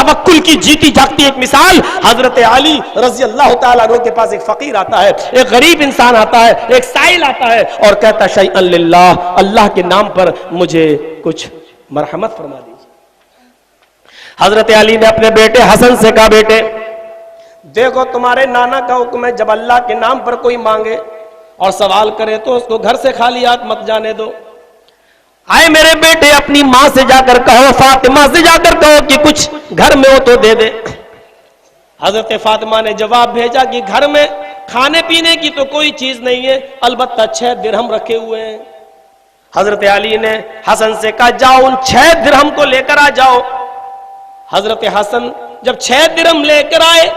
توکل کی جیتی جاگتی ایک مثال حضرت علی رضی اللہ تعالیٰ عنہ کے پاس ایک فقیر آتا ہے، ایک غریب انسان آتا ہے، ایک سائل آتا ہے اور کہتا شیئا للہ، اللہ کے نام پر مجھے کچھ مرحمت فرما دیجیے۔ حضرت علی نے اپنے بیٹے حسن سے کہا بیٹے دیکھو تمہارے نانا کا حکم ہے جب اللہ کے نام پر کوئی مانگے اور سوال کرے تو اس کو گھر سے خالی ہاتھ مت جانے دو۔ آئے میرے بیٹے اپنی ماں سے جا کر کہو، فاطمہ سے جا کر کہو کہ کچھ گھر میں ہو تو دے دے۔ حضرت فاطمہ نے جواب بھیجا کہ گھر میں کھانے پینے کی تو کوئی چیز نہیں ہے، البتہ 6 درہم رکھے ہوئے ہیں۔ حضرت علی نے حسن سے کہا جاؤ ان 6 درہم کو لے کر آ جاؤ۔ حضرت حسن جب 6 درہم لے کر آئے،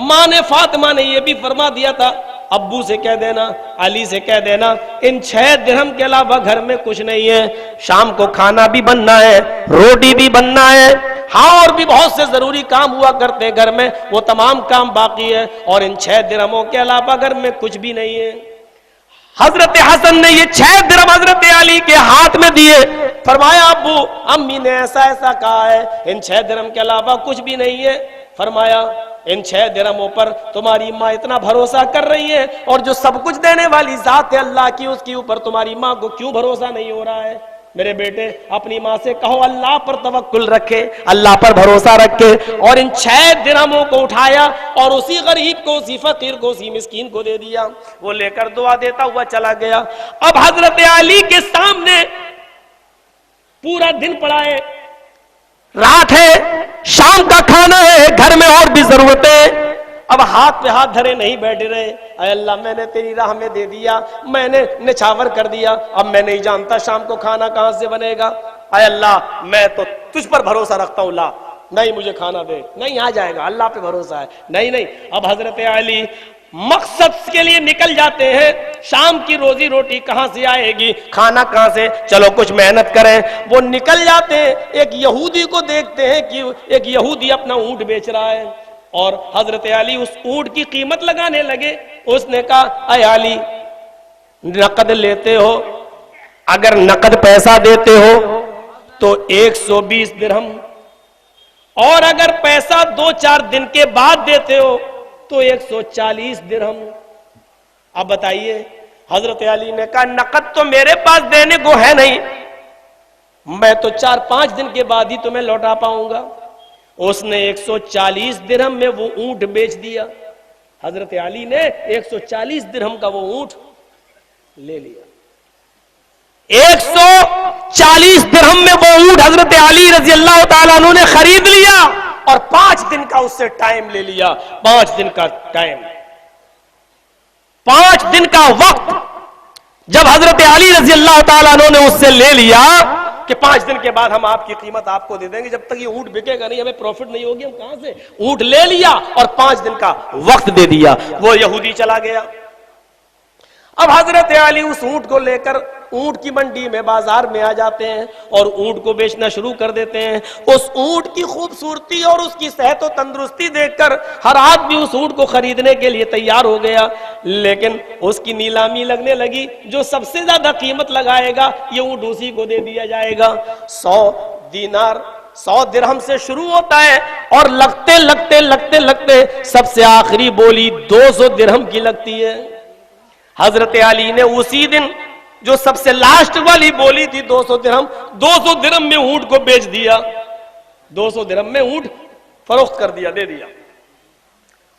ماں نے فاطمہ نے یہ بھی فرما دیا تھا ابو سے کہہ دینا، علی سے کہہ دینا ان 6 درہم کے علاوہ گھر میں کچھ نہیں ہے، شام کو کھانا بھی بننا ہے، روٹی بھی بننا ہے، ہاں اور بھی بہت سے ضروری کام ہوا کرتے گھر میں، وہ تمام کام باقی ہے، اور ان 6 درہموں کے علاوہ گھر میں کچھ بھی نہیں ہے۔ حضرت حسن نے یہ 6 درہم حضرت علی کے ہاتھ میں دیے، فرمایا ابو امی نے ایسا ایسا کہا ہے، ان 6 درہم کے علاوہ کچھ بھی نہیں ہے۔ فرمایا ان 6 درہموں پر تمہاری ماں اتنا بھروسہ کر رہی ہے، اور جو سب کچھ دینے والی ذات ہے اللہ کی، اس کے اوپر تمہاری ماں کو کیوں بھروسہ نہیں ہو رہا ہے؟ میرے بیٹے اپنی ماں سے کہو اللہ پر توکل رکھے، اللہ پر بھروسہ رکھے، اور ان 6 درہموں کو اٹھایا اور اسی غریب کو، اسی فقیر کو، اسی مسکین کو دے دیا۔ وہ لے کر دعا دیتا ہوا چلا گیا۔ اب حضرت علی کے سامنے پورا دن پڑا ہے، رات ہے، شام کا کھانا ہے، گھر میں اور بھی ضرورتیں، اب ہاتھ پہ ہاتھ دھرے نہیں بیٹھے رہے۔ اے اللہ میں نے تیری راہ میں دے دیا، میں نے نچھاور کر دیا، اب میں نہیں جانتا شام کو کھانا کہاں سے بنے گا۔ اے اللہ میں تو تجھ پر بھروسہ رکھتا ہوں، لا نہیں مجھے کھانا دے، نہیں آ جائے گا، اللہ پہ بھروسہ ہے، نہیں۔ اب حضرت علی مقصد کے لیے نکل جاتے ہیں، شام کی روزی روٹی کہاں سے آئے گی، کھانا کہاں سے، چلو کچھ محنت کریں۔ وہ نکل جاتے ہیں، ایک یہودی کو دیکھتے ہیں کہ ایک یہودی اپنا اونٹ بیچ رہا ہے، اور حضرت علی اس اونٹ کی قیمت لگانے لگے۔ اس نے کہا اے علی نقد لیتے ہو؟ اگر نقد پیسہ دیتے ہو تو 120 درہم، اور اگر پیسہ 2-4 دن کے بعد دیتے ہو تو 140 درہم۔ اب بتائیے، حضرت علی نے کہا نقد تو میرے پاس دینے کو ہے نہیں، میں تو 4-5 دن کے بعد ہی تمہیں لوٹا پاؤں گا۔ اس نے 140 درہم میں وہ اونٹ بیچ دیا۔ حضرت علی نے 140 درہم کا وہ اونٹ لے لیا۔ 140 درہم میں وہ اونٹ حضرت علی رضی اللہ تعالیٰ عنہ نے خرید لیا، اور 5 دن کا اس سے ٹائم لے لیا۔ 5 دن کا ٹائم، 5 دن کا وقت جب حضرت علی رضی اللہ تعالیٰ عنہ نے اس سے لے لیا کہ 5 دن کے بعد ہم آپ کی قیمت آپ کو دے دیں گے، جب تک یہ اونٹ بکے گا نہیں ہمیں پروفٹ نہیں ہوگی، ہم کہاں سے؟ اونٹ لے لیا اور 5 دن کا وقت دے دیا، وہ یہودی چلا گیا۔ اب حضرت علی اس اونٹ کو لے کر اونٹ کی منڈی میں، بازار میں آ جاتے ہیں اور اونٹ کو بیچنا شروع کر دیتے ہیں۔ اس اونٹ کی خوبصورتی اور اس کی صحت و تندرستی دیکھ کر ہر آدمی اس اونٹ کو خریدنے کے لیے تیار ہو گیا، لیکن اس کی نیلامی لگنے لگی، جو سب سے زیادہ قیمت لگائے گا یہ اونٹ اسی کو دے دیا جائے گا۔ 100 دینار 100 درہم سے شروع ہوتا ہے، اور لگتے سب سے آخری بولی 200 درہم کی لگتی ہے۔ حضرت علی نے اسی دن جو سب سے لاسٹ والی بولی تھی 200 درہم میں اونٹ کو بیچ دیا، 200 درہم میں اونٹ فروخت کر دیا، دے دیا،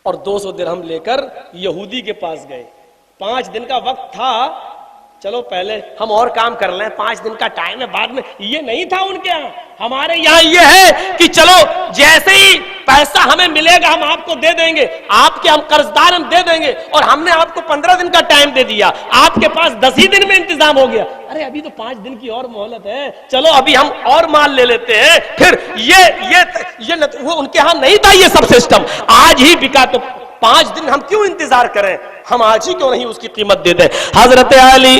اور 200 درہم لے کر یہودی کے پاس گئے۔ 5 دن کا وقت تھا، چلو پہلے ہم اور کام کر لیں، 5 دن کا ٹائم ہے، بعد میں یہ نہیں تھا ان کے یہاں۔ ہمارے یہاں یہ ہے کہ چلو جیسے ہی پیسہ ہمیں ملے گا ہم آپ کو دے دیں گے، آپ کے ہم قرض دار ہم دے دیں گے، اور ہم نے آپ کو 15 دن کا ٹائم دے دیا، آپ کے پاس 10 ہی دن میں انتظام ہو گیا۔ ارے ابھی تو 5 دن کی اور مہلت ہے، چلو ابھی ہم اور مال لے لیتے ہیں۔ پھر وہ ان کے ہاں نہیں تھا یہ سب سسٹم، آج ہی بکا تو 5 دن ہم کیوں انتظار کریں، ہم آج ہی کیوں نہیں اس کی قیمت دے دیں۔ حضرت علی